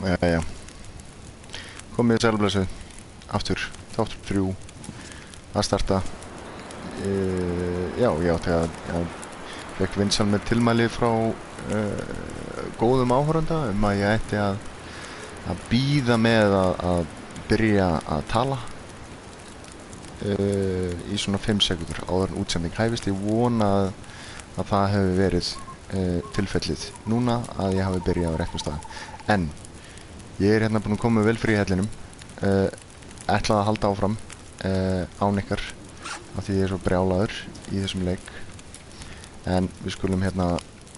Jæja. Komið sælblessu. Aftur. Þáttur 3. Að starta. Já, ég átti að fekk vinsal með tilmæli frá góðum áhorfenda að ég ætti að bíða með að byrja að tala í svona 5 sekúndur áður en útsending hæfist. Ég vona að það hefur verið tilfellið núna að ég hafi byrjað á réttum stað. En ég hérna búinn að koma vel frí í hellinum. Ætlaði að halda áfram án ykkar af því ég svo brjálaður í þessum leik. En við skulum hérna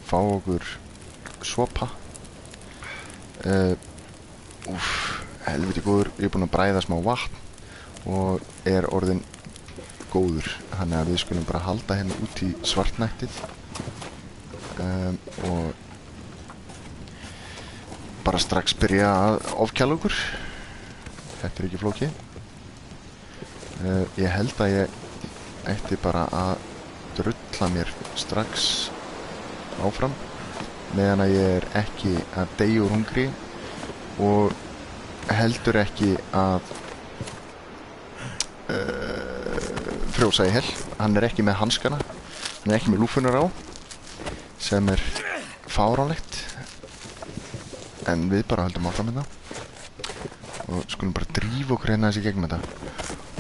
fá okkur sopa. Helviti góður. Ég búinn að bræða smá vatn og orðinn góður. Þannig að við skulum bara halda hérna út í svartnættið og bara strax byrja að ofkæla okkur. Þetta ekki flókið. Ég held að ég ætti bara að drulla mér strax áfram meðan að ég ekki að deyja úr hungri og heldur ekki að frjósa í hel. Hann ekki með hanskana, hann ekki með lúfunar á sem fáránlegt, en við bara höldum áfram með það og skulum bara drífa okkur hérna þessi gegnum þetta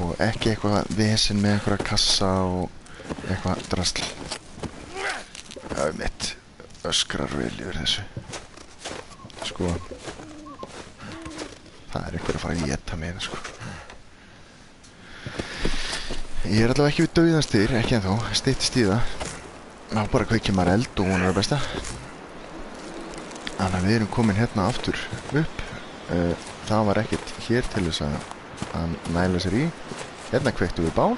og ekki eitthvað vesen með einhverja kassa og eitthvað drasl. Mitt öskrar vel yfir þessu. Sko, það einhver að fara að éta mig sko. Ég allavega ekki við dauðanstir, ekki ennþá, styttist í það. Ná bara kveikja maður eld og vonar það besta. Þannig að við erum komin hérna aftur upp. Það var ekkert hér til þess að næla sér í. Hérna kveiktu við bál.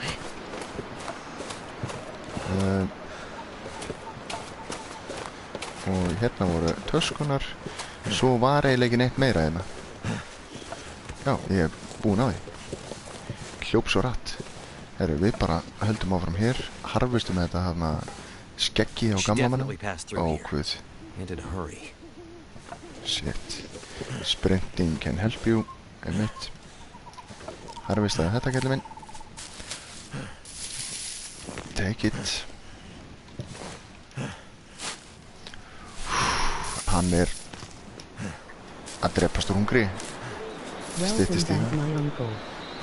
Og hérna voru töskunar. Svo var eiginlega ekki neitt meira hérna. Já, ég búinn á því. Hljóp svo rætt. Herru, við bara höldum áfram hér. Harfustum þetta þarna skeggi á gamla mannum. Ó, hvað. Shit. Sprinting can help you. Einmitt. Harfistaði þetta, kelli minn. Take it. Hann að drepast úr hungri. Styttist í.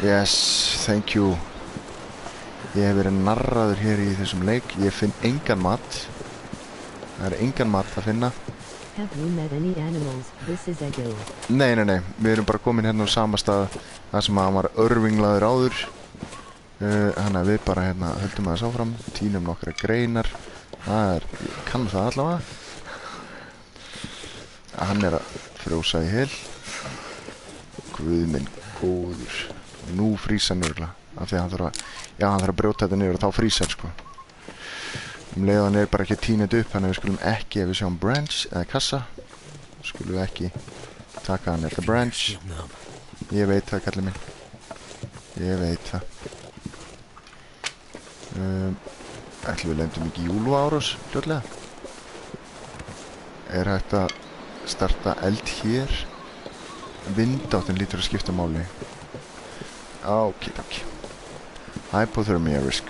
Yes, thank you. Ég hef verið narraður hér í þessum leik. Ég finn engan mat. Það engan mat að finna. Have you met any animals? This is Egil. Nei. Við erum bara komin hérna á sama stað þar sem hann var örvinglaður áður. Þannig að við bara hérna höldum aðeins áfram. Tínum nokkra greinar. Ég kann það allavega. Hann að frjósa í hel. Guð minn góður. Nú frýs hann örgulega. Af því að hann þarf að brjóta þetta niður og þá frýs hann sko. Leiðan bara ekki tínið upp, þannig að við skulum ekki, ef við sjáum branch eða kassa, skulum við ekki taka hann eftir branch. Ég veit það, kallið minn. Ég veit það. Ætlum við lendum ekki í úlfaárás fljótlega. Hægt að starta eld hér. Vindáttin lítur að skipta máli. Takk. Hypothermia risk.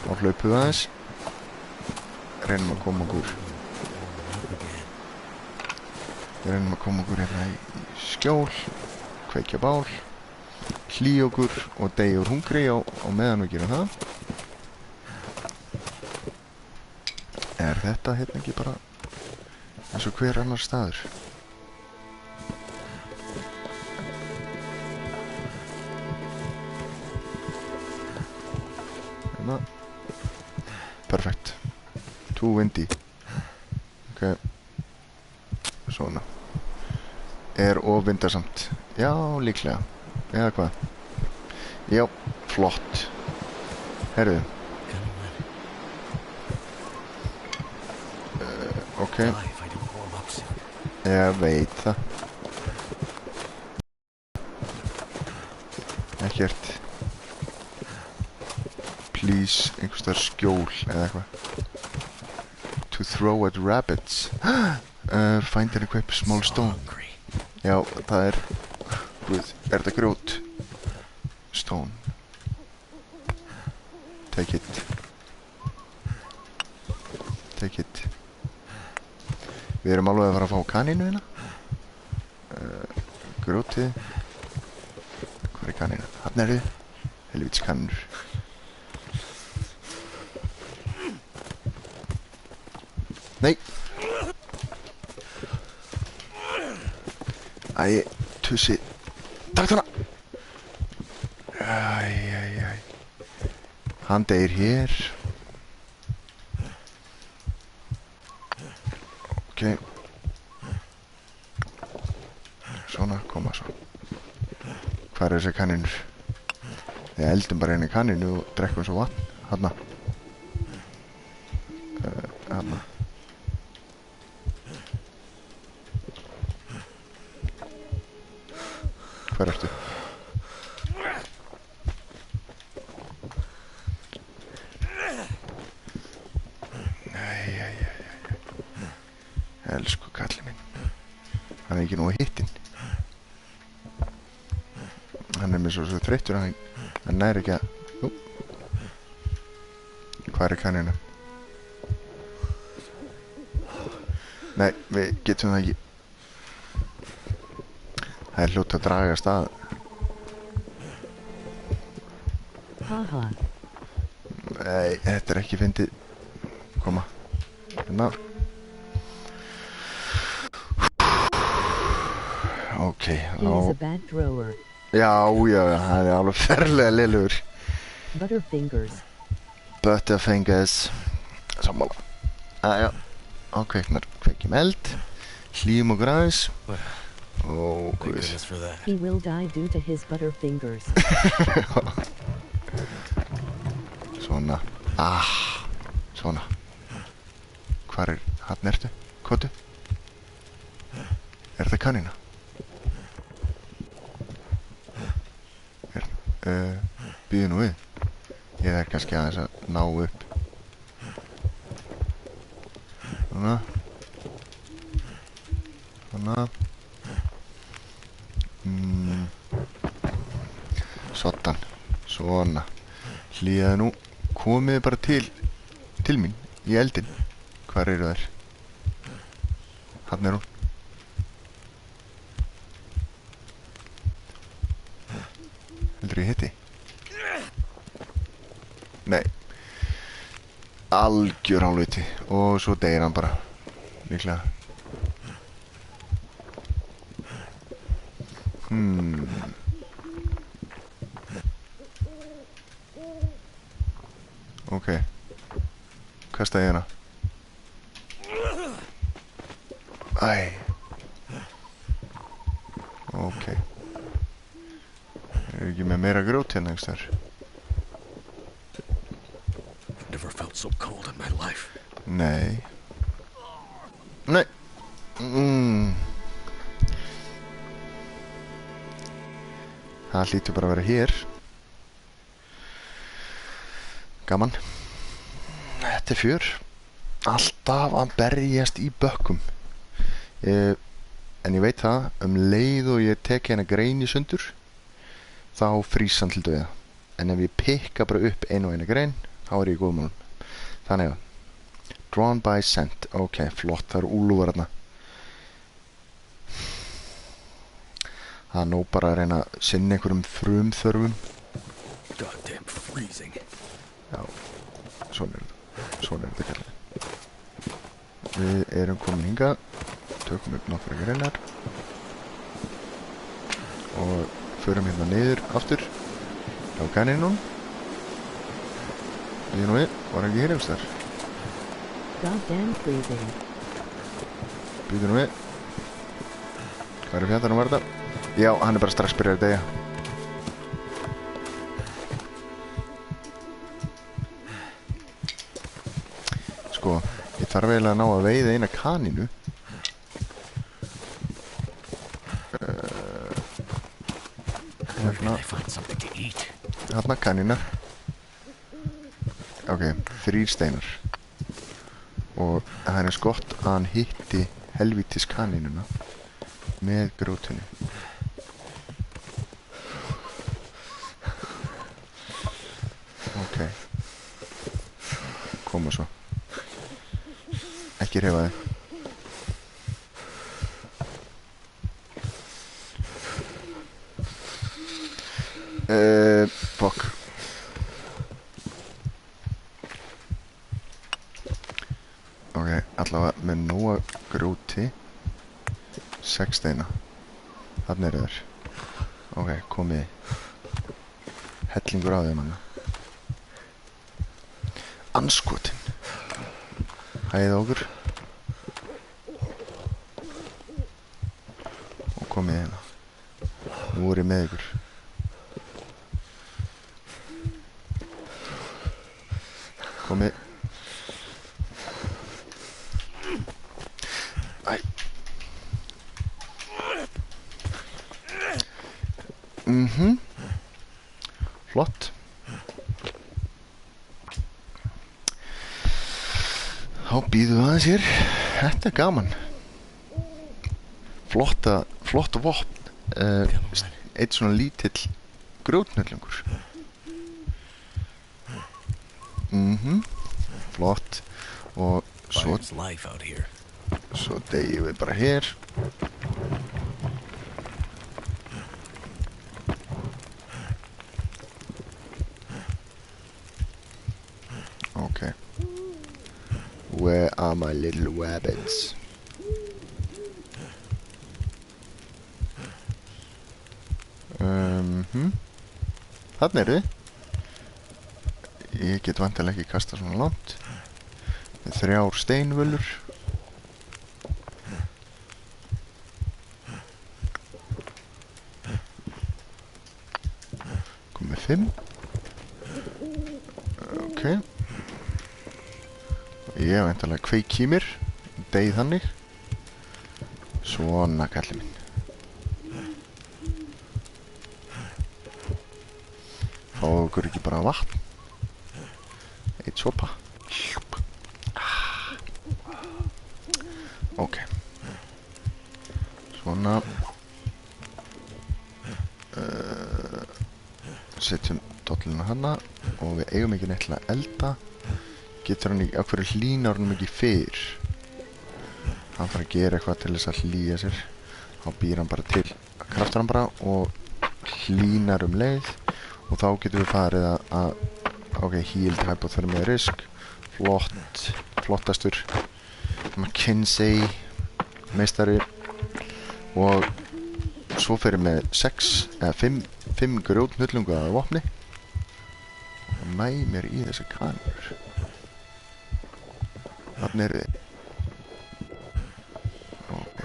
Þá hlaupum við aðeins. Reynum að koma okkur hérna í skjól. Kveikja bál. Hlýja okkur og deyja úr hungri á meðan við gerum það. Þetta hérna ekki bara eins og hver annar staður? Perfekt. Too windy. Ok. Svona. Of vindarsamt? Já, líklega. Eða hvað? Já, flott. Herðu. Ok. Ég veit það. Ekkert. Please, einhverstaðar skjól eða eitthvað. To throw at rabbits. Find and equip small stone. Já, það er... Guð, er þetta grjót? Stone. Take it. Take it. Við erum alveg að fara að fá kanínu hérna. Grjótið. Hvað er kanínu? Þarna eru. Helvítis kanínur. Nei. Æ, tussi. Takk þarna. Æ. Hann deyr hér. Ok. Svona, koma svo. Hvar er þessi kanínur? Við eldum bara einu kanínu og drekkum svo vatn. Hanna. Hanna. Hvar ertu? Elsku kallið minn. Hann er ekki nógu hittinn. Hann er með svo þreyttur að hann næri ekki að... Jú. Hvar er kanina? Nei, við getum það ekki. Það er hljótt að draga af stað. Haha. Nei, þetta er ekki fyndið. Koma. Hérna. Ok, He is a bad thrower. Já, hann er alveg ferlega liðlegur. Butterfingers. Butterfingers. Sammála. Æja, á kveikjum eld. Hlýjum okkur aðeins. Ó, guð. He will die due to his butterfingers. Svona. Svona. Hvar er, hann ertu? Kvotu? Er það kanína? Býðu nú við. Ég er kannski aðeins að ná upp. Svona. Svona. Sottan. Svona. Hlýjaðu nú. Komiði bara til mín í eldin. Hvar eru þær? Þarna er hún. Heldur ég hitti? Nei. Algjör hálfviti. Og svo deyr hann bara. Líklega. Ok. Kasta ég hana. Æ. Ok. Er ekki með meira grjót hérna einhvers þar? Never felt so cold in my life. Nei. Nei. Það hlýtur bara að vera hér. Gaman. Þetta er fjör. Alltaf að berjast í bökkum. En ég veit það, leið og ég tek hérna grein í sundur, þá frýs hann til dauða. En ef ég pikka bara upp einu og eina grein, þá er ég í góðum málum. Þannig að drawn by scent. Ok, flott, það eru úlfar þarna. Það er nóg bara að reyna að sinna einhverjum frumþörfum. Goddamn freezing. Já, svona er þetta kallið. Við erum komin hingað, tökum upp nokkra greinar og förum hérna niður aftur á kanínum. Við nú við, var ekki hér einhvers þar? Goddamn freezing. Býtum nú við. Hvað er fjandarnum var þetta? Já, hann er bara strax byrjað að deyja. Sko, ég þarf eiginlega að ná að veiða eina kanínu. Maybe they find something to eat. Þarna kanína. Ok, 3 steinar. Og það er eins gott að hann hitti helvítis kanínuna. með grjótinu. Ok. Koma svo. Ekki hreyfa þig. Fuck. Ok, allavega með nóga grjóti. 6 steina. Þarna eru þeir. Ok, komið. Hellingur á þeim manna. Anskotin. Hæðið okkur. Og komið hérna. Nú er ég með ykkur. Komið. Æ. Flott. Þá býðum við aðeins hér. Þetta er gaman. Flotta vopn. Eitt svona lítill grjótnöllungur. Flott. Og svo Fire's life out here. Svo deyjum við bara hér. Ok. Where are my little rabbits? Þarna eru þið. Ég get vantilega ekki kasta svona langt. Með 3 steinvölur. Komið 5. Ok. Ég hef vantilega kveik í mér. Deyð þannig. Svona kallið minn. Fáðu okkur ekki bara vatn. Eitt sopa. Ok. Svona. Setjum dolluna hana. Og við eigum ekki neitt til að elda. Getur hann ekki, af hverju hlýnar hann ekki fyrr? Hann þarf að gera eitthvað til þess að hlýja sér. Þá býr hann bara til. Kraftar hann bara og hlýnar leið. Og þá getum við farið að ok, healed hypothermia risk. Flottastur. McKinsey meistari. Og svo fyrir með 6 eða 5 grjótnullungu að vopni. Og næ mér í þessi kanur. Þarna eru þið. Ok.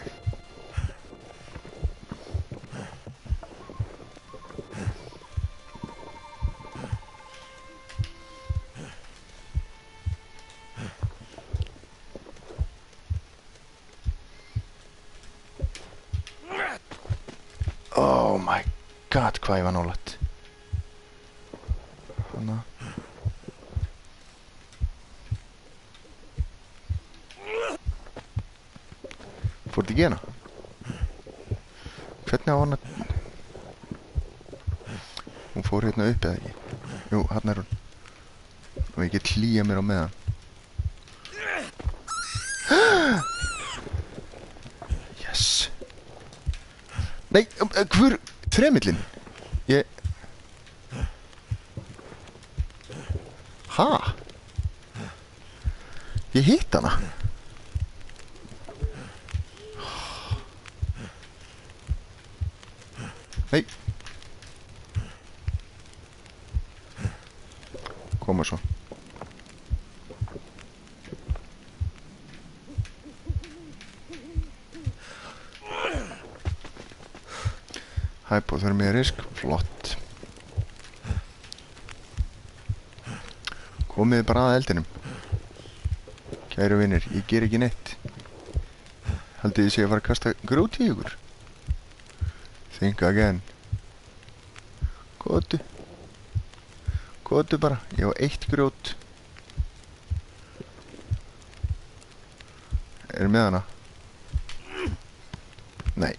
Oh my god, hvað ég var nálægt. Hanna. Fór þetta ekki hérna? Hvernig á hann að... Hún fór hérna upp eða ekki? Jú, hérna er hún. Og ég get hlýja mér á meðan. Yes. Nei, hver... Þremillinn? Ég... Ha? Ég hitt hana. Nei. Koma svo. Hypothermia risk, flott. Komið bara að eldinum. Kæru vinir, ég ger ekki neitt. Haldið þið sé að fara að kasta grjót í ykkur? Think again. Kótu. Kótu bara, ég á 1 grjót. Er með hana? Nei.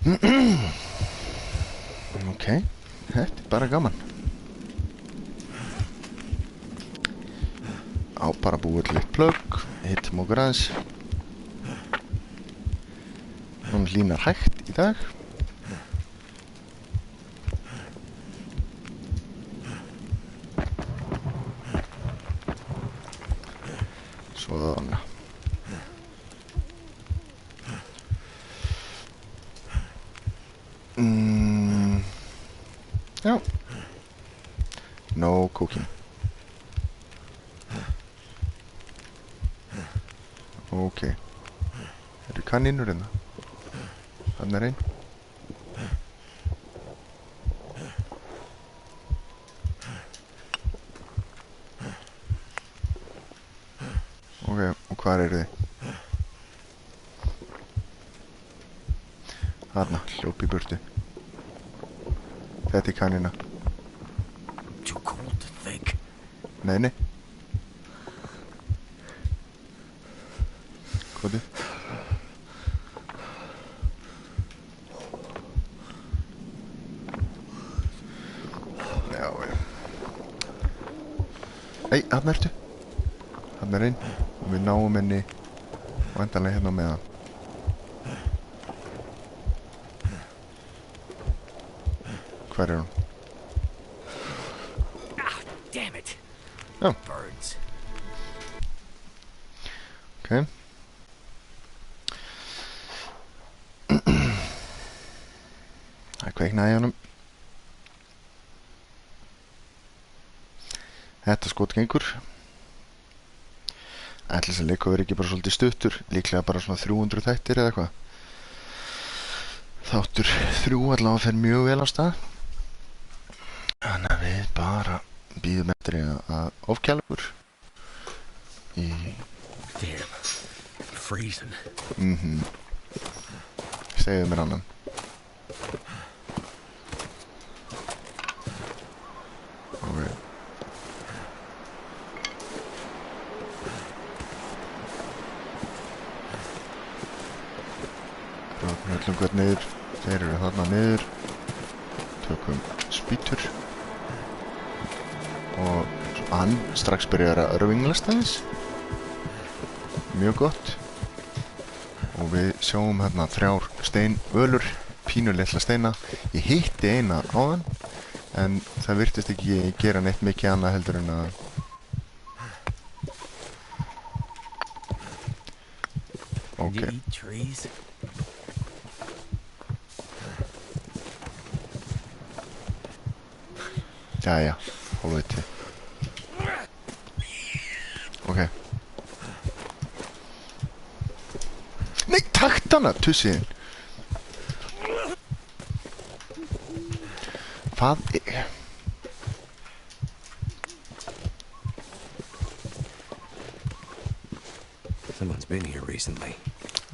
Ok, þetta er bara gaman. Á bara búið til eitt plögg, hittum okkur aðeins. Hún hlýnar hægt í dag. Svona. Já. No cooking. Ok. Eru kanínur hérna? Þarna er ein. Ok, og hvar eru þið? Þarna, hljóp í burtu. Þetta er kanína. Too cold to think. Nei, nei. Kóti. Já, já. Ei, þarna ertu. Þarna er ein. Og við náum henni væntanlega hérna með hann. Hvar er hún? Ah, damn it. Já. Birds. Ok. Það kveiknaði í honum. Þetta skot gengur. Ætli þessi leikur verið ekki bara svolítið stuttur. Líklega bara svona 300 þættir eða eitthvað. Þáttur 3 allavega fer mjög vel á stað. Þannig að við bara bíðum eftir að ofkæla okkur í... Damn. Freezing. Segðu mér annan. Ok. Ráðum öllum hvert niður. Þeir eru þarna niður. Tökum spýtur. Og hann strax byrjar að örvinglast aðeins. Mjög gott. Og við sjáum hérna 3 steinvölur, pínu litla steina. Ég hitti eina áðan, en það virtist ekki gera neitt mikið annað heldur en að... Can Ok. you eat trees? Jæja, hálfviti. Ok. Nei, takt hana, tussiðin. Hvað er... Someone's been here recently.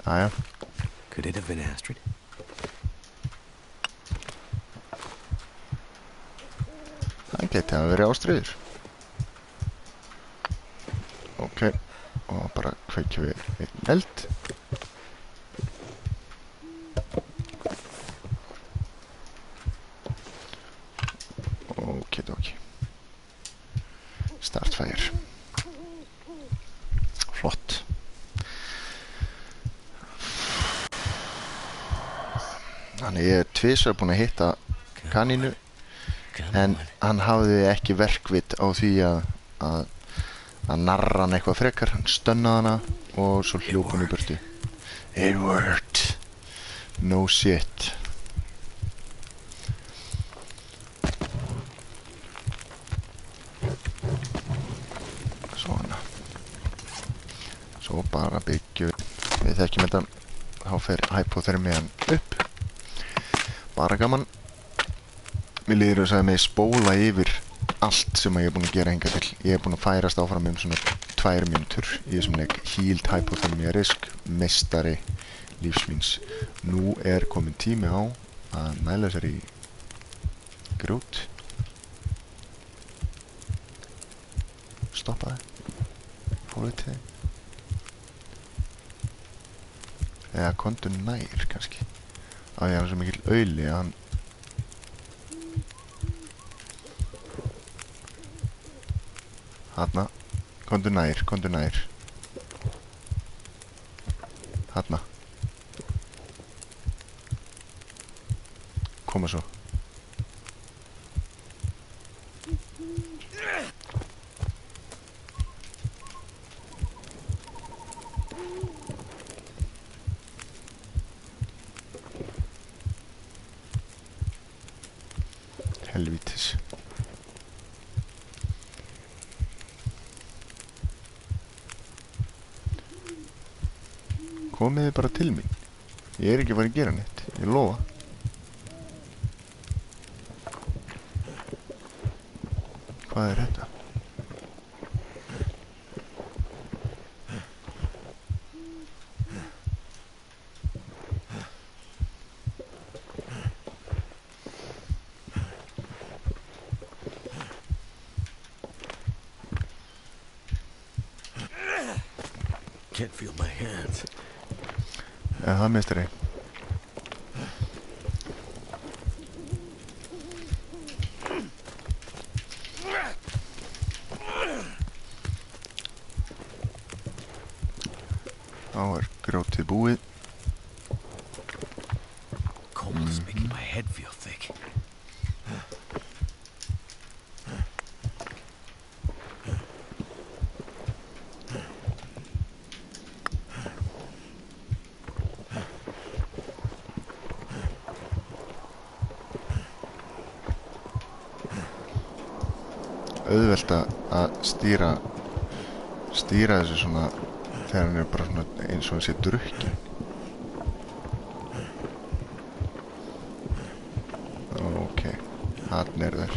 Jæja. Could it have been Astrid? Það geti að vera Ástríður. Ok, og bara kveikjum við einn eld. Okidoki. Start fire. Flott. Þannig ég er tvisvar búinn að hitta kanínu. En hann hafði ekki verkvit á því að narra hann eitthvað frekar. Hann stönnaði hana og svo hljóp hann í burtu. It worked. No shit. Svona. Svo bara byggjum við þekkjum þetta. Þá fer hypothermian upp. Bara gaman. Mér líður þess að mig spóla yfir allt sem ég er búinn að gera hingað til. Ég er búinn að færast áfram svona 2 mínútur í þessum leik. Healed hypothermia risk, meistari lífsmíns. Nú er komin tími á að næla sér í grjót. Stoppa það. Fórið til þig. Eða kontu nær kannski. að ég er svo mikill auðli að hann þarna, komdu nær þarna koma svo helvítis komiði bara til mín ég er ekki að fara að gera neitt ég lofa hvað er þetta Can't feel my hands. það meistari þá er grjótið búið Cold is making my head feel thick. auðvelt að stýra þessu svona þegar hann er bara svona eins og hann sé drukkin ok, hann er þær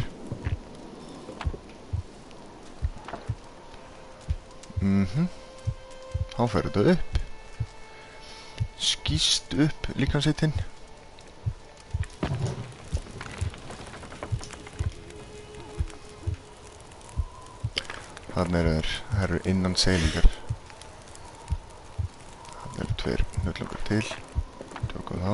þá fer þetta upp skýst upp líkamsvitinn þarna eru þær, það eru innan seilingar þarna eru tveir hnullangar til tökum þá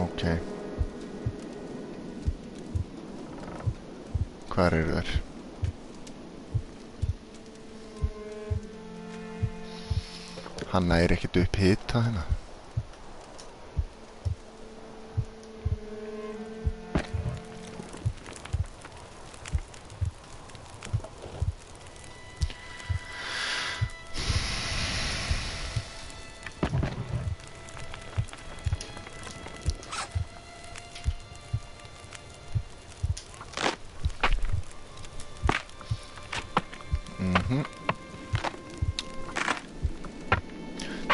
ok hvar eru þær hann næri ekkert upp hita hérna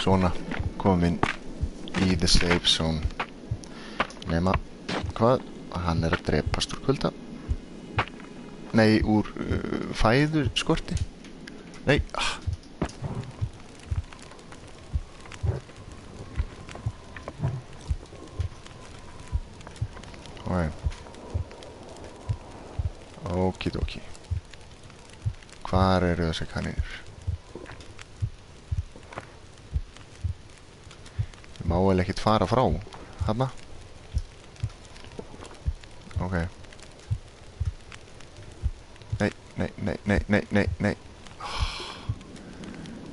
svona komin í the safe zone nema hvað hann er að drepast úr kulda nei úr fæðu skorti nei okidoki hvar eru þessi kanínur má vel ekkert fara frá þarna ok nei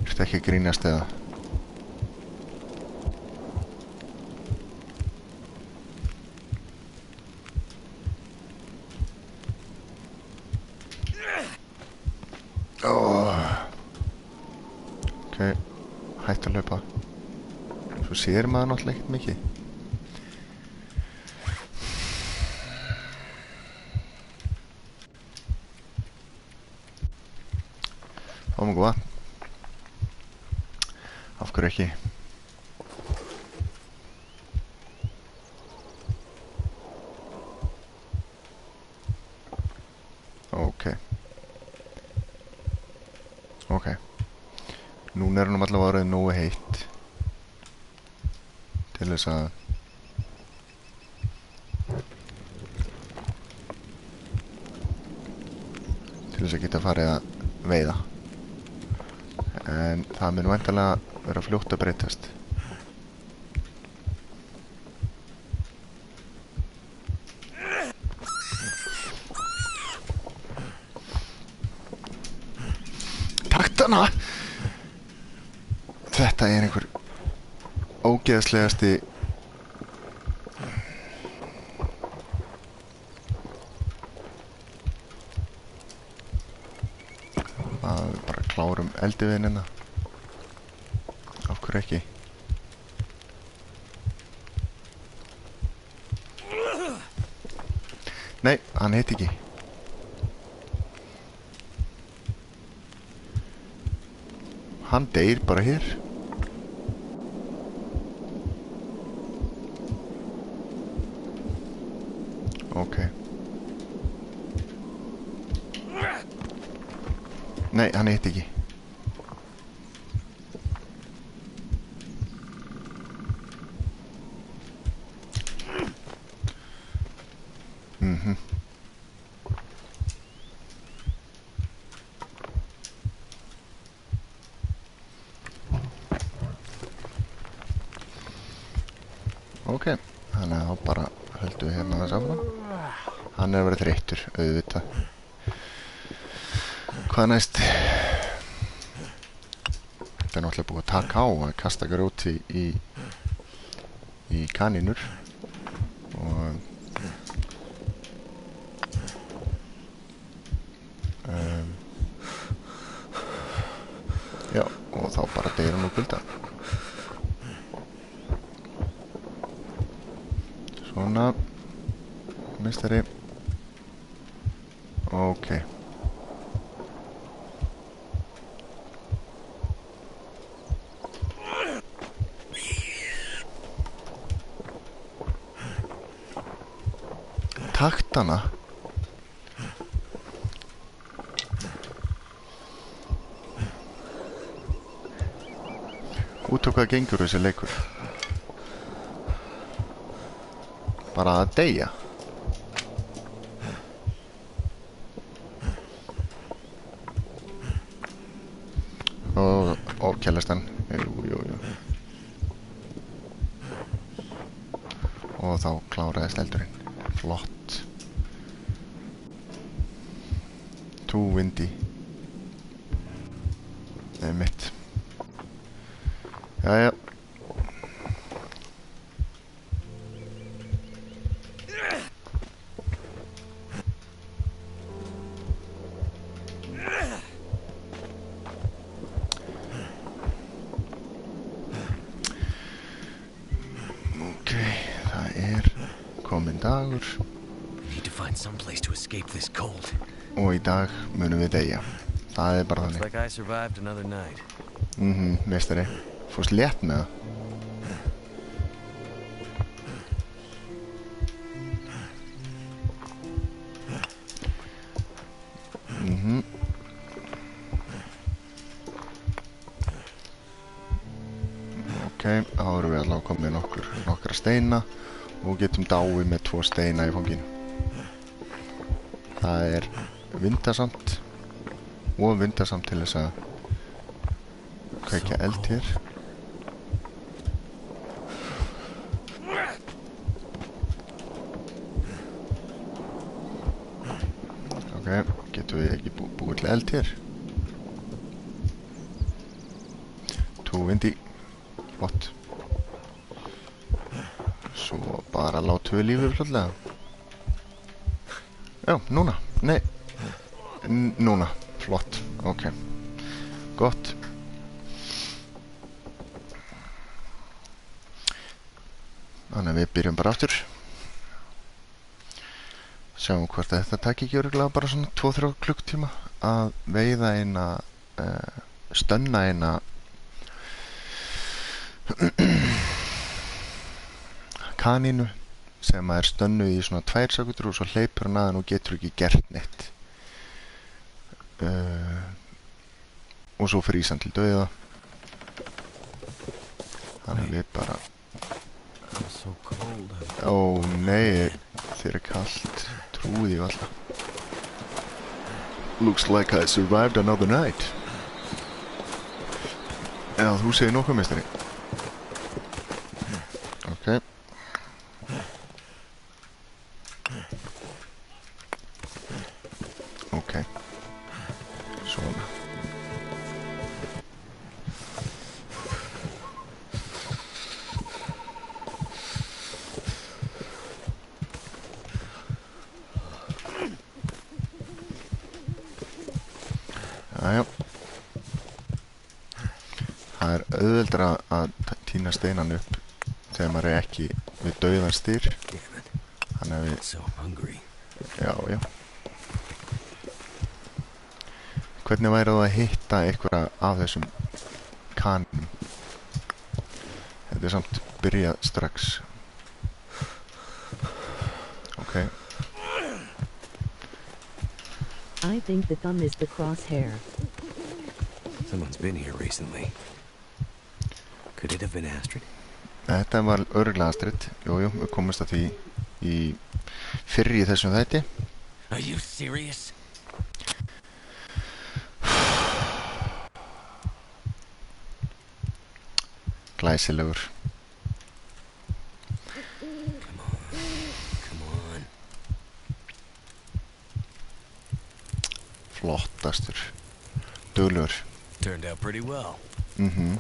ertu ekki að grínast eða ok hætt að hlaupa svo sér maður náttúrulega ekkert mikið mjög vatn af hverju ekki ok núna er hann allavega orðið nógu heitt til þess að til þess að geta farið að veiða. En það mun væntanlega vera fljótt að breytast. Taktana! Þetta er einhver ógeðslegasti að við bara klárum eldiviðnina. Af hverju ekki? Nei, hann heiti ekki. Hann deyr bara hér. Ok. Nei, hann heiti ekki. Ok, þannig að þá bara höldum við hérna þess áfram. Hann er að vera þreyttur, auðvitað. Hvað næst? Þetta er náttúrulega búið að taka á að kasta gróti í kanínur. Og já, og þá bara deyr hann úr kulda. Svona, meistari. Ok. Taktana. Út á hvað gengur þessi leikur? Bara að deyja. Og kjælast hann. Jú. Og þá kláraðist eldurinn. Flott. Too windy. Nei, mitt. Jæja. Dagur. Og í dag munum við deyja. Það er bara þannig. Meistari. Fórst létt með það. Ok, þá erum við allavega komið nokkra steina. Og getum dáið með 2 steina í fanginu. Það er vindasamt og vindasamt til þess að kveikja eld hér. Ok, getum við ekki búið til eld hér. Too windy. Flott. Svo bara látum við lífið flotlega. Já, núna. Nei. Núna. Flott. Ok. Gott. Þannig að við byrjum bara aftur. Sjáum hvort þetta takk ekki örugglega bara svona 2-3 klukktíma að veiða eina stönna eina kanínu sem er stönnuð í svona 2 sekúndur og svo hleypur hann aðeins og getur ekki gert neitt. Og svo frýs hann til dauða. Þannig við bara... Ó nei, þér er kalt. Trúið ég alltaf. Looks like I survived another night. Eða þú segir nokkuð, meistari. Ok. Ok. Svona. Jæja. Það er auðveldra að tína steinan upp þegar maður er ekki við dauðan styr. Þannig að við... So hungry. Já, já. Hvernig væri það að hitta einhverja af þessum kanum? Þetta er samt byrjað strax. Ok. I think the thumb is the crosshair. Someone's been here recently. Could it have been Astrid? Þetta var örugglega Astrid. Jújú, við komumst að því í fyrr í þessum þætti. Are you serious? Glæsilegur. Come on. Flottastur. Duglegur. Turned out pretty well. Mhm.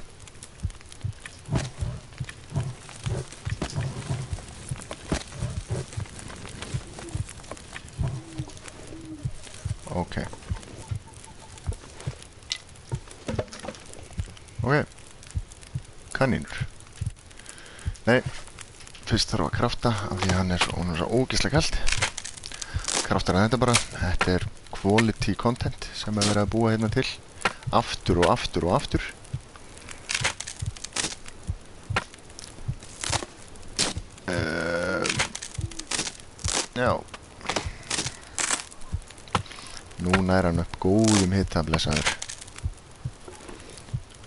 Ok. Ok. Kanínur. Nei, fyrst þarf að krafta af því að hann er svo ógeðslega kalt. Kraftar að þetta bara. Þetta er quality content sem er verið að búa hérna til. Aftur og aftur og aftur. Já. Núna er hann upp góðum hita, blessaður.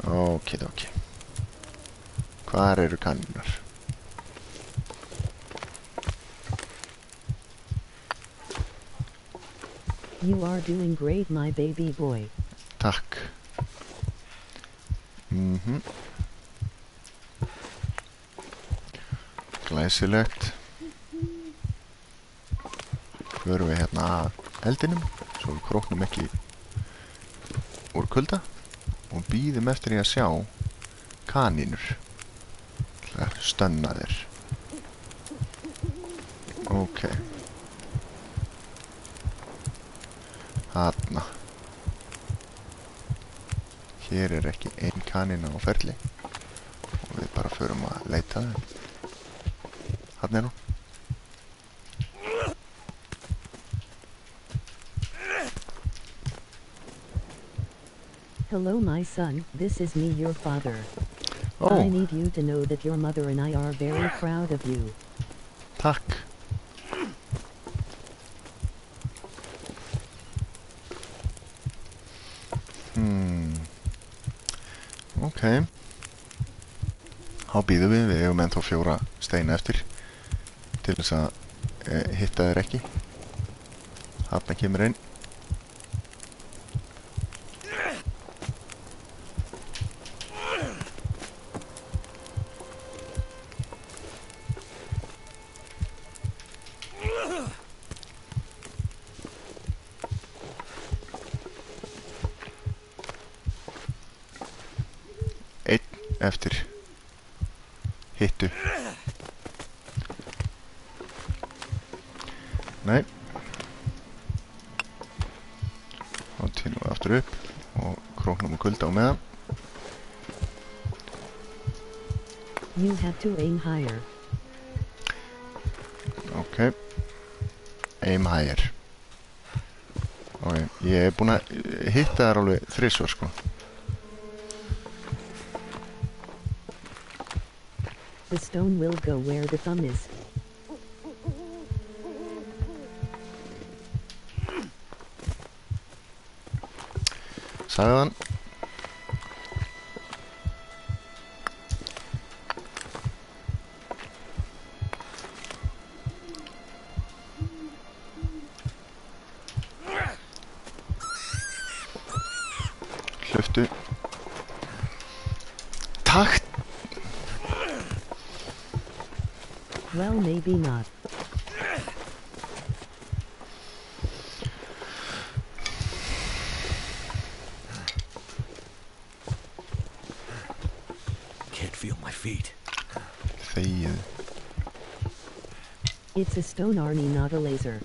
Okidoki. Hvar eru kanínur? You are doing great, my baby boy. Takk. Glæsilegt. Förum við hérna að eldinum, svo við króknum ekki úr kulda og bíðum eftir því að sjá kanínur. Það er stönna þér. Ok. Þarna. Hér er ekki ein kanína á ferli og við bara förum að leita þeim. Þarna er hún. Hello, my son. This is me, your father. Oh. I need you to know that your mother and I are very proud of you. Takk. Ok. Þá býðum við eigum ennþá 4 steina eftir til þess að hitta þér ekki. Þarna kemur einn. Eftir hittu. Nei. Þá týnum við aftur upp og króknum og kulda á meðan. You have to aim higher. Ok. Aim higher. Ok, ég er búinn að hitta þær alveg 3 sko. The stone will go where the thumb is. Sagði hann. hlöftu. Takt! Well, maybe not. Can't feel my feet. Þegið. It's a stone army, not a laser.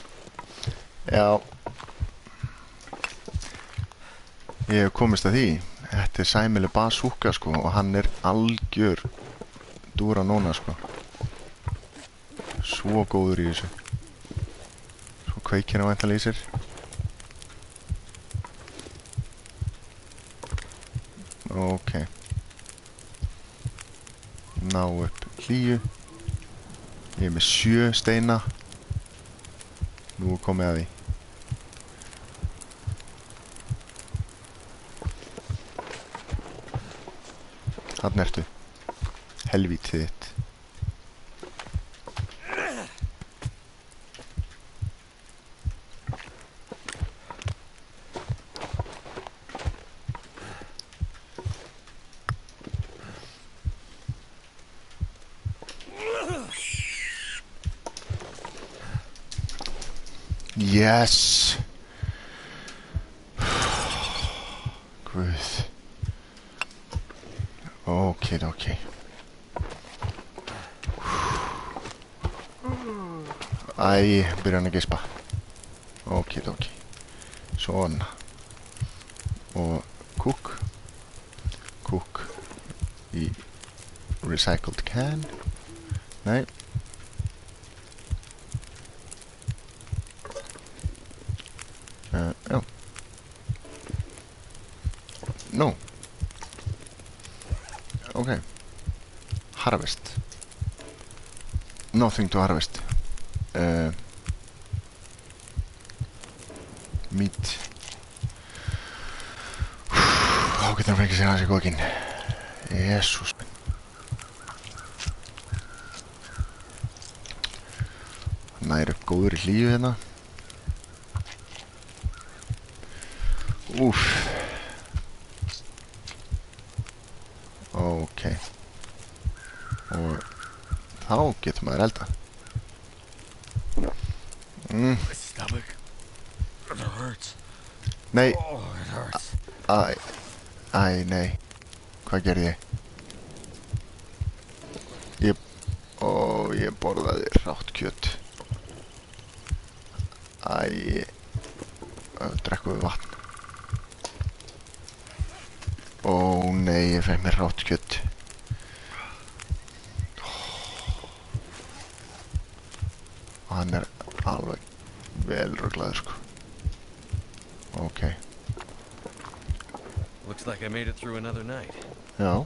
Já. Ég hef komist að því. Þetta er sæmileg bazooka sko og hann er algjör dúra nóna sko. Svo góður í þessu. Svo kveikir hann væntanlega í sér. Ok. Ná upp hlýju. Ég er með 7 steina. Nú er komið að því. Þarna ertu. Helvítið þitt. Yes! Guð. Ok. Æ, byrja hann að gespa. Ok. Svona. Og cook í recycled can. Nei. Já. No. Ok. Harvest. Nothing to harvest. Meat. Þá getur hann fengið sér aðeins í góðkinn. Jesús minn. Næri upp góður í hlýju hérna. Úff. Ok. Og þá getur maður elda. My stomach. It hurts. Nei. Oh, it hurts. Æ, nei. Hvað gerði ég? Ég borðaði rátt kjöt. Æ. Drekkum við vatn. Ó, nei, ég fekk mér rátt kjöt. Og hann er alveg vel ruglaður, sko. Ok. Looks like I made it through another night. Já.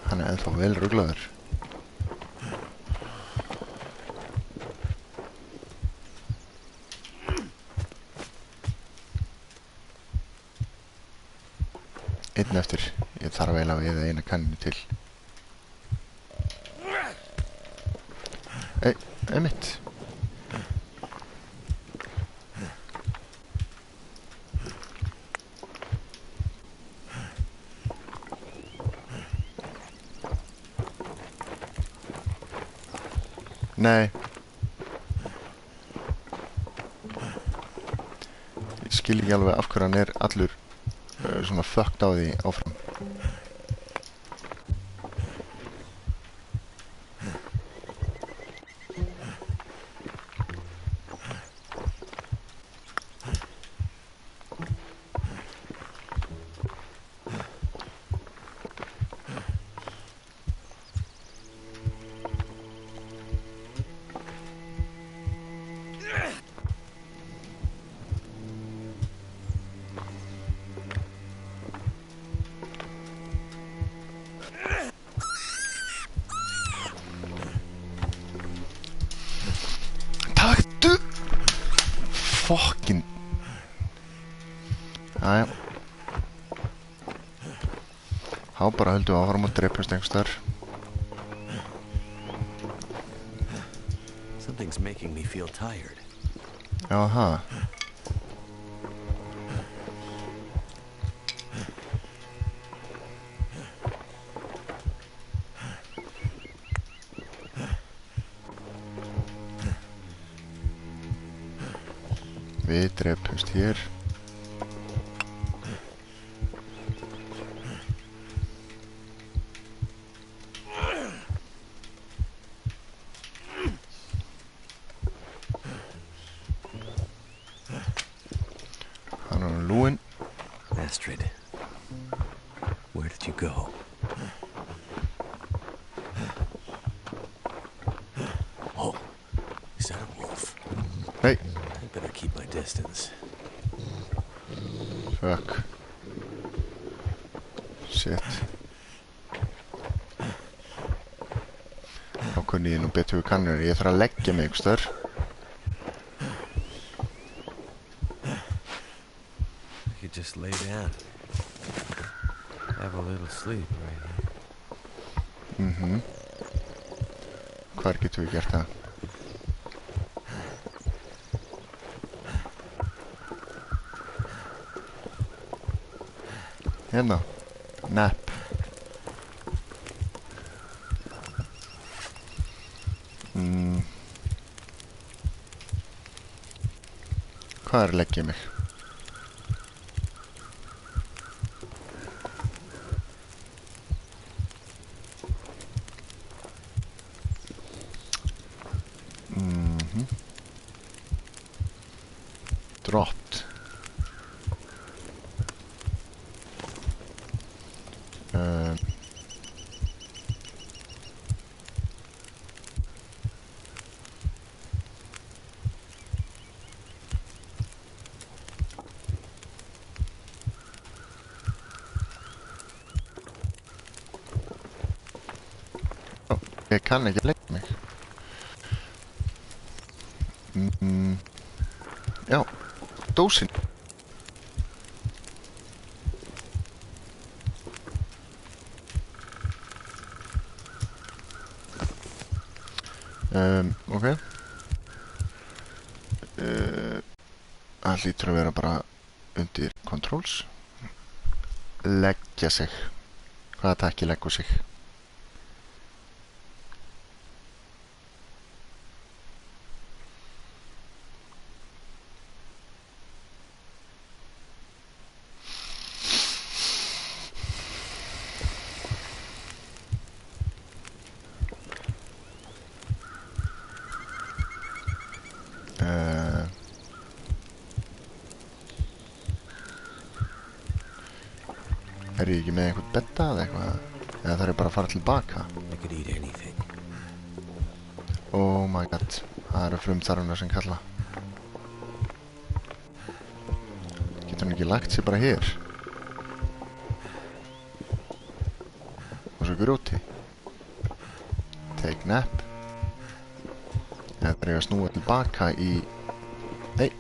Hann er ennþá vel ruglaður. Einn eftir. Ég þarf eiginlega að veiða eina kanninu til. Einmitt. Nei. Ég skil ekki alveg af hverju hann er allur svona fucked á því áfram. Fucking Æja Há bara höldum við áfram og drepumst einhvers Something's making me feel tired. Jaha Við drepumst hér Hann er lúinn Astrid, where did you go? Oh, is that a wolf? Nei, I better keep my distance. fuck Shit Þá kunni ég nú betur við kannur Ég þarf að leggja mig einhvers I could just lay down. Have a little sleep right here. Hvar getum við gert það? Hérna Nap Hvar legg ég mig? Dropped Ég kann ekki leggja mig Já, dósin Ok Það hlýtur að vera bara undir controls Leggja sig Hvaða takki leggur sig? Er ég ekki með einhvern betta eða eitthvað? Eða þarf ég bara að fara tilbaka? I could eat anything. Oh my god, það eru frumþarfirnar sem kalla. Getur hann ekki lagt sig bara hér? Og svo grjóti. Take nap. Eða þarf ég að snúa tilbaka í... Nei.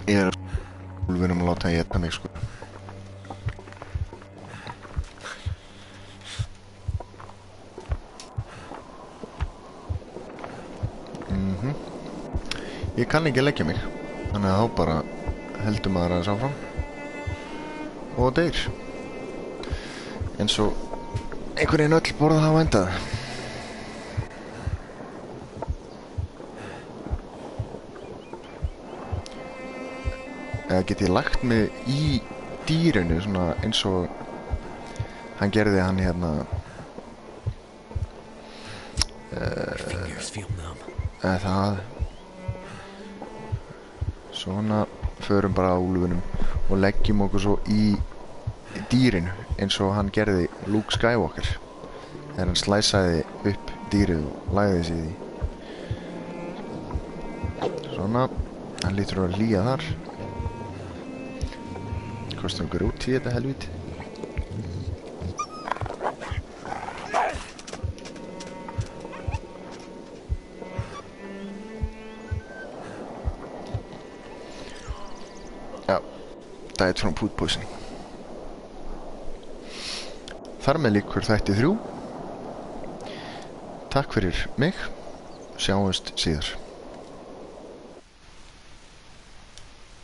Ég er úlfinum að láta að éta mig sko. Ég kann ekki leggja mig. Þannig að þá bara heldur maður aðeins áfram. Og deyr. Eins og einhvern veginn öll borða hafa endað. Eða get ég lagt mig í dýrinu svona eins og hann gerði hann hérna Fingers feel numb. eða það svona förum bara að úlfunum og leggjum okkur svo í dýrinu eins og hann gerði Luke Skywalker þegar hann slæsaði upp dýrið og lagði sig í því svona, hann lítur að hlýja þar kostum okkur út í þetta helvít Já, Diet from Food Poisoning. Þar með lýkur þætti 3. Takk fyrir mig. Sjáumst síðar.